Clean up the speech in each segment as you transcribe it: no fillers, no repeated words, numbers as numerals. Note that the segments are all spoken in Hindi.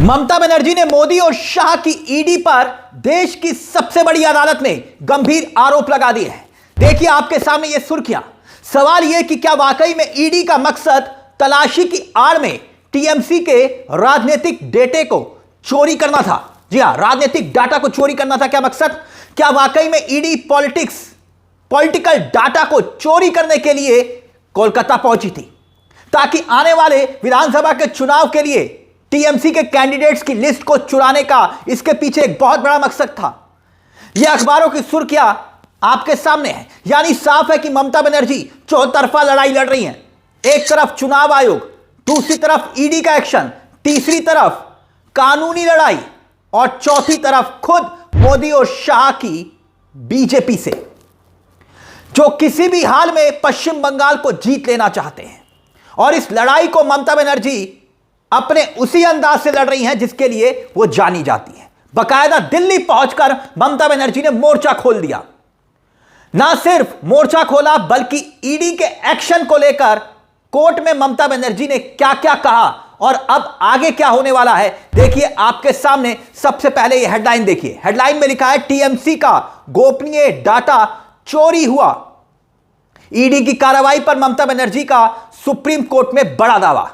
ममता बनर्जी ने मोदी और शाह की ईडी पर देश की सबसे बड़ी अदालत में गंभीर आरोप लगा दिए हैं। देखिए आपके सामने ये सुर्खियां। सवाल यह कि क्या वाकई में ईडी का मकसद तलाशी की आड़ में टीएमसी के राजनीतिक डेटे को चोरी करना था? जी हां, राजनीतिक डाटा को चोरी करना था क्या मकसद? क्या वाकई में ईडी पॉलिटिकल डाटा को चोरी करने के लिए कोलकाता पहुंची थी ताकि आने वाले विधानसभा के चुनाव के लिए टीएमसी के कैंडिडेट्स की लिस्ट को चुराने का इसके पीछे एक बहुत बड़ा मकसद था? यह अखबारों की सुर्खियां आपके सामने है। यानी साफ है कि ममता बनर्जी चौतरफा लड़ाई लड़ रही हैं। एक तरफ चुनाव आयोग, दूसरी तरफ ईडी का एक्शन, तीसरी तरफ कानूनी लड़ाई और चौथी तरफ खुद मोदी और शाह की बीजेपी से, जो किसी भी हाल में पश्चिम बंगाल को जीत लेना चाहते हैं। और इस लड़ाई को ममता बनर्जी अपने उसी अंदाज से लड़ रही हैं जिसके लिए वो जानी जाती है। बकायदा दिल्ली पहुंचकर ममता बनर्जी ने मोर्चा खोल दिया। ना सिर्फ मोर्चा खोला बल्कि ईडी के एक्शन को लेकर कोर्ट में ममता बनर्जी ने क्या क्या कहा और अब आगे क्या होने वाला है, देखिए आपके सामने। सबसे पहले यह हेडलाइन देखिए। हेडलाइन में लिखा है टीएमसी का गोपनीय डाटा चोरी हुआ। ईडी की कार्रवाई पर ममता बनर्जी का सुप्रीम कोर्ट में बड़ा दावा।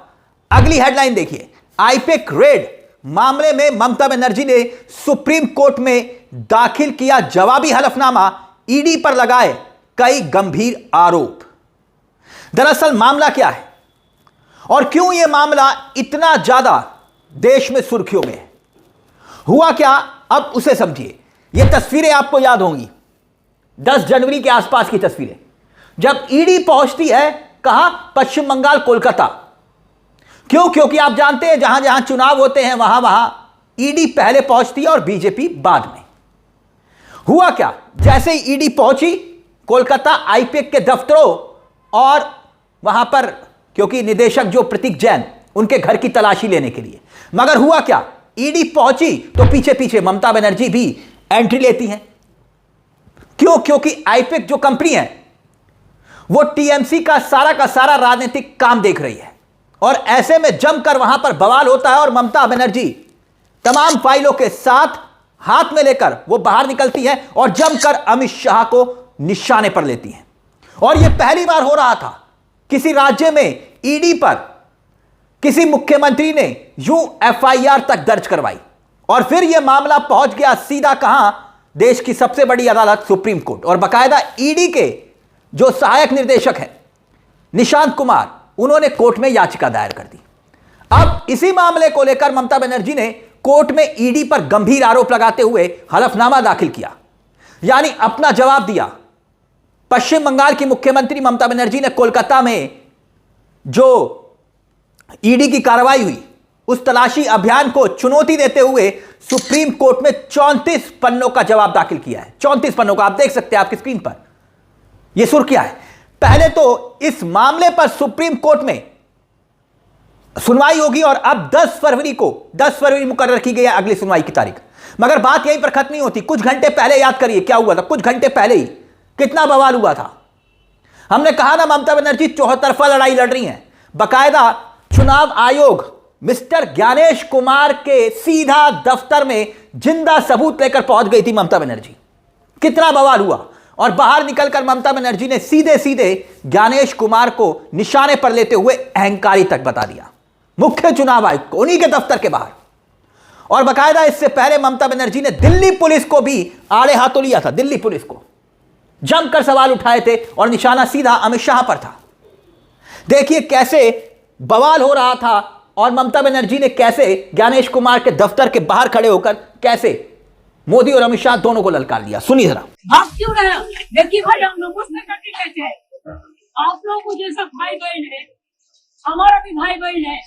अगली हेडलाइन देखिए, आईपैक रेड मामले में ममता बनर्जी ने सुप्रीम कोर्ट में दाखिल किया जवाबी हलफनामा, ईडी पर लगाए कई गंभीर आरोप। दरअसल मामला क्या है और क्यों यह मामला इतना ज्यादा देश में सुर्खियों में है? हुआ क्या, अब उसे समझिए। यह तस्वीरें आपको याद होंगी, 10 जनवरी के आसपास की तस्वीरें, जब ईडी पहुंचती है कहां? पश्चिम बंगाल, कोलकाता। क्यों? क्योंकि आप जानते हैं जहां जहां चुनाव होते हैं वहां वहां ईडी पहले पहुंचती है और बीजेपी बाद में। हुआ क्या, जैसे ही ईडी पहुंची कोलकाता आईपैक के दफ्तरों और वहां पर, क्योंकि निदेशक जो प्रतीक जैन, उनके घर की तलाशी लेने के लिए। मगर हुआ क्या, ईडी पहुंची तो पीछे पीछे ममता बनर्जी भी एंट्री लेती हैं। क्यों? क्योंकि आईपैक जो कंपनी है वो टीएमसी का सारा राजनीतिक काम देख रही है और ऐसे में जमकर वहां पर बवाल होता है और ममता बनर्जी तमाम फाइलों के साथ हाथ में लेकर वो बाहर निकलती है और जमकर अमित शाह को निशाने पर लेती है। और यह पहली बार हो रहा था किसी राज्य में ईडी पर किसी मुख्यमंत्री ने यूं एफआईआर तक दर्ज करवाई और फिर यह मामला पहुंच गया सीधा कहां? देश की सबसे बड़ी अदालत सुप्रीम कोर्ट। और बाकायदा ईडी के जो सहायक निर्देशक हैं निशांत कुमार, उन्होंने कोर्ट में याचिका दायर कर दी। अब इसी मामले को लेकर ममता बनर्जी ने कोर्ट में ईडी पर गंभीर आरोप लगाते हुए हलफनामा दाखिल किया, यानी अपना जवाब दिया। पश्चिम बंगाल की मुख्यमंत्री ममता बनर्जी ने कोलकाता में जो ईडी की कार्रवाई हुई उस तलाशी अभियान को चुनौती देते हुए सुप्रीम कोर्ट में 34 पन्नों का जवाब दाखिल किया है। 34 पन्नों का, आप देख सकते हैं आपकी स्क्रीन पर यह सुर्खियां है। पहले तो इस मामले पर सुप्रीम कोर्ट में सुनवाई होगी और अब 10 फरवरी मुकर्रर की गई है अगली सुनवाई की तारीख। मगर बात यहीं पर खत्म नहीं होती। कुछ घंटे पहले याद करिए क्या हुआ था। कुछ घंटे पहले ही कितना बवाल हुआ था। हमने कहा ना ममता बनर्जी चौतरफा लड़ाई लड़ रही हैं। बकायदा चुनाव आयोग मिस्टर ज्ञानेश कुमार के सीधा दफ्तर में जिंदा सबूत लेकर पहुंच गई थी ममता बनर्जी। कितना बवाल हुआ और बाहर निकलकर ममता बनर्जी ने सीधे सीधे ज्ञानेश कुमार को निशाने पर लेते हुए अहंकारी तक बता दिया, मुख्य चुनाव आयुक्त को, उन्हीं के दफ्तर के बाहर। और बकायदा इससे पहले ममता बनर्जी ने दिल्ली पुलिस को भी आड़े हाथों लिया था। दिल्ली पुलिस को जमकर सवाल उठाए थे और निशाना सीधा अमित शाह पर था। देखिए कैसे बवाल हो रहा था और ममता बनर्जी ने कैसे ज्ञानेश कुमार के दफ्तर के बाहर खड़े होकर कैसे मोदी और अमित शाह दोनों को ललकार दिया। सुनिए जरा। आप क्यों रहे? देखिए भाई, हम लोग उसमें करके कैसे है? आप लोगों को जैसा भाई बहन है, हमारा भी भाई बहन है।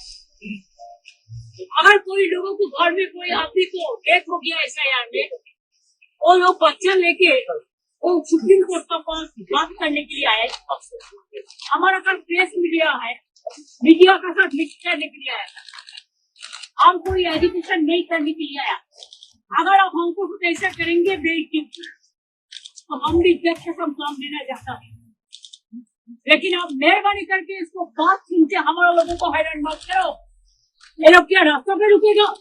अगर कोई लोगों को घर में कोई आदमी को डेथ हो गया एसआईआर में, वो लोग बच्चा लेके वो सुप्रीम कोर्ट का पास बात करने के लिए आए। हमारा कल प्रेस मीडिया है, मीडिया के साथ मिक्स करने के लिए आया। हम कोई एजुकेशन नहीं करने के लिए आया। अगर आप हमको कुछ ऐसा करेंगे बेइज्जती, तो हम भी जज के सब काम देना चाहता है। लेकिन आप मेहरबानी करके इसको बात सुनते हमारे लोगों को हैरान मत करो। ये लोग क्या रास्ता पे रुकेगा?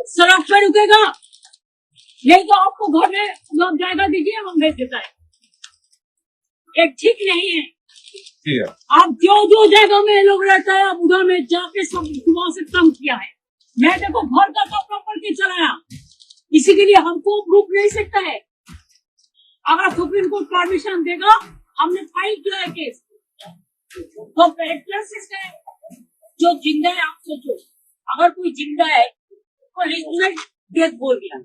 सड़क पे रुकेगा, नहीं तो आपको घर में लोग जाएगा दीजिए, हम भेज देता है। एक ठीक नहीं है। आप जो जगह में लोग रहता है, आप उधर में जाके सब सुबह से कम किया है। मैं देखो घर का कपड़ा पड़ के चलाया, इसी के लिए हमको रुक नहीं सकता है। अगर सुप्रीम कोर्ट परमिशन देगा, हमने फाइल किया है केस। तो जो जिंदा है, आप सोचो, अगर कोई जिंदा है तो डेथ बोल दिया,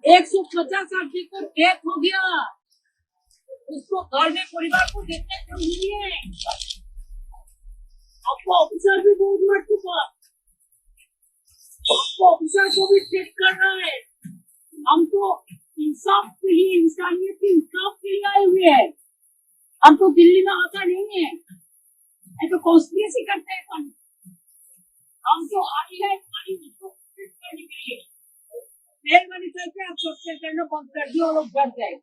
150 आदमी को डेथ हो गया, उसको घर में परिवार को देखने को नहीं है। आपको ऑफिसर भी बहुत मर चुका, आपको ऑफिसर को भी चेक कर रहा है। हम तो इंसाफ के लिए, इंसानियत के इंसाफ के लिए आए हुए हैं। हम तो दिल्ली में आता नहीं है, तो कॉन्स्पिरेसी करते हैं। हम तो आई है करने के लिए मेहरबानी करके आप सबसे करना बंद कर दिए और लोग डर जाए।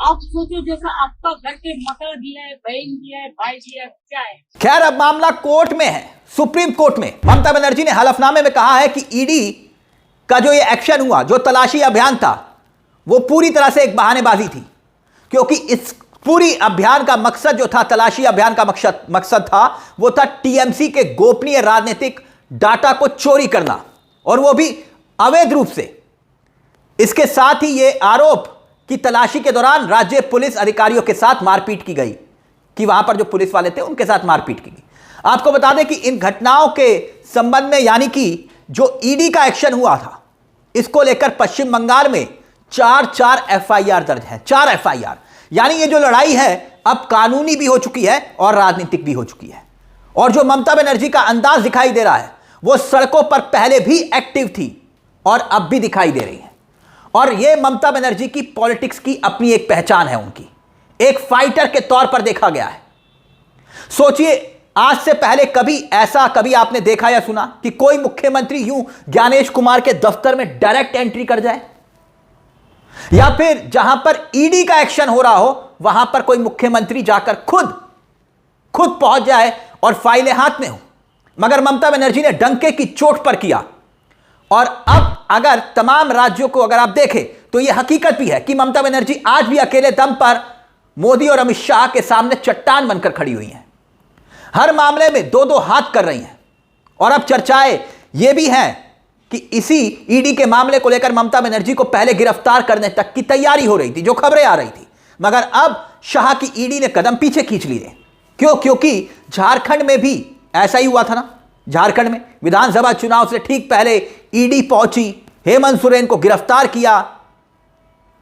आप सोचो जैसा आपका घर के मटर दिया है, बहन दिया है, भाई दिया है, क्या है। खैर अब मामला कोर्ट में है, सुप्रीम कोर्ट में। ममता बनर्जी ने हलफनामे में कहा है कि ईडी का जो ये एक्शन हुआ, जो तलाशी अभियान था, वो पूरी तरह से एक बहानेबाजी थी, क्योंकि इस पूरी अभियान का मकसद जो था, तलाशी अभियान का मकसद था, वो था टीएमसी के गोपनीय राजनीतिक डाटा को चोरी करना, और वो भी अवैध रूप से। इसके साथ ही ये आरोप कि तलाशी के दौरान राज्य पुलिस अधिकारियों के साथ मारपीट की गई, कि वहां पर जो पुलिस वाले थे उनके साथ मारपीट की गई। आपको बता दें कि इन घटनाओं के संबंध में, यानी कि जो ईडी का एक्शन हुआ था, इसको लेकर पश्चिम बंगाल में 4 एफआईआर दर्ज है। 4 एफआईआर, यानी ये जो लड़ाई है अब कानूनी भी हो चुकी है और राजनीतिक भी हो चुकी है। और जो ममता बनर्जी का अंदाज दिखाई दे रहा है, वो सड़कों पर पहले भी एक्टिव थी और अब भी दिखाई दे रही है। और ये ममता बनर्जी की पॉलिटिक्स की अपनी एक पहचान है, उनकी एक फाइटर के तौर पर देखा गया है। सोचिए, आज से पहले कभी आपने देखा या सुना कि कोई मुख्यमंत्री यूं ज्ञानेश कुमार के दफ्तर में डायरेक्ट एंट्री कर जाए, या फिर जहां पर ईडी का एक्शन हो रहा हो वहां पर कोई मुख्यमंत्री जाकर खुद पहुंच जाए और फाइलें हाथ में हो। मगर ममता बनर्जी ने डंके की चोट पर किया। और अब अगर तमाम राज्यों को अगर आप देखें तो यह हकीकत भी है कि ममता बनर्जी आज भी अकेले दम पर मोदी और अमित शाह के सामने चट्टान बनकर खड़ी हुई हैं। हर मामले में 2-2 हाथ कर रही हैं। और अब चर्चाएं यह भी हैं कि इसी ईडी के मामले को लेकर ममता बनर्जी को पहले गिरफ्तार करने तक की तैयारी हो रही थी, जो खबरें आ रही थी। मगर अब शाह की ईडी ने कदम पीछे खींच लिए। क्यों? क्योंकि झारखंड में भी ऐसा ही हुआ था ना। झारखंड में विधानसभा चुनाव से ठीक पहले ईडी पहुंची, हेमंत सोरेन को गिरफ्तार किया।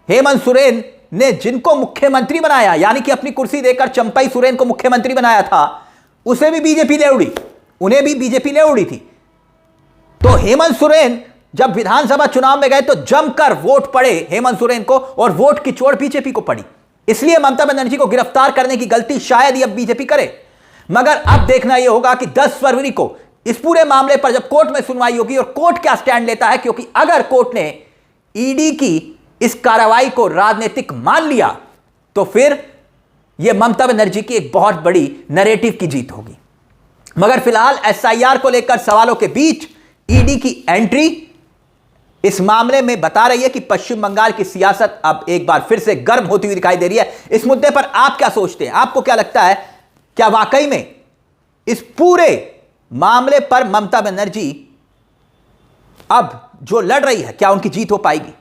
हेमंत सोरेन ने जिनको मुख्यमंत्री बनाया, यानी कि अपनी कुर्सी देकर चंपई सोरेन को मुख्यमंत्री बनाया था, उसे भी बीजेपी ले उड़ी, उन्हें भी बीजेपी ले उड़ी थी। तो हेमंत सोरेन जब विधानसभा चुनाव में गए तो जमकर वोट पड़े हेमंत सोरेन को, और वोट की चोट बीजेपी को पड़ी। इसलिए ममता बनर्जी को गिरफ्तार करने की गलती शायद ही अब बीजेपी करे। मगर अब देखना यह होगा कि 10 फरवरी को इस पूरे मामले पर जब कोर्ट में सुनवाई होगी और कोर्ट क्या स्टैंड लेता है, क्योंकि अगर कोर्ट ने ईडी की इस कार्रवाई को राजनीतिक मान लिया तो फिर यह ममता बनर्जी की एक बहुत बड़ी नैरेटिव की जीत होगी। मगर फिलहाल एसआईआर को लेकर सवालों के बीच ईडी की एंट्री इस मामले में बता रही है कि पश्चिम बंगाल की सियासत अब एक बार फिर से गर्म होती हुई दिखाई दे रही है। इस मुद्दे पर आप क्या सोचते हैं? आपको क्या लगता है, क्या वाकई में इस पूरे मामले पर ममता बनर्जी अब जो लड़ रही है, क्या उनकी जीत हो पाएगी?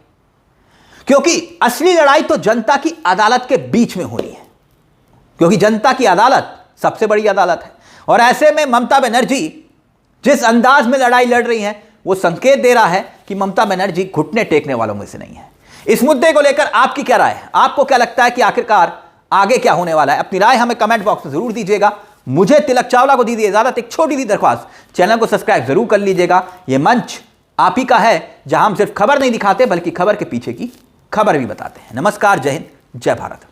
क्योंकि असली लड़ाई तो जनता की अदालत के बीच में होनी है, क्योंकि जनता की अदालत सबसे बड़ी अदालत है। और ऐसे में ममता बनर्जी जिस अंदाज में लड़ाई लड़ रही है, वो संकेत दे रहा है कि ममता बनर्जी घुटने टेकने वालों में से नहीं है। इस मुद्दे को लेकर आपकी क्या राय है? आपको क्या लगता है कि आखिरकार आगे क्या होने वाला है? अपनी राय हमें कमेंट बॉक्स में जरूर दीजिएगा। मुझे तिलक चावला को दीजिए इजाजत। एक छोटी सी दरख्वास्त, चैनल को सब्सक्राइब जरूर कर लीजिएगा। यह मंच आप ही का है, जहां हम सिर्फ खबर नहीं दिखाते बल्कि खबर के पीछे की खबर भी बताते हैं। नमस्कार, जय हिंद, जय भारत।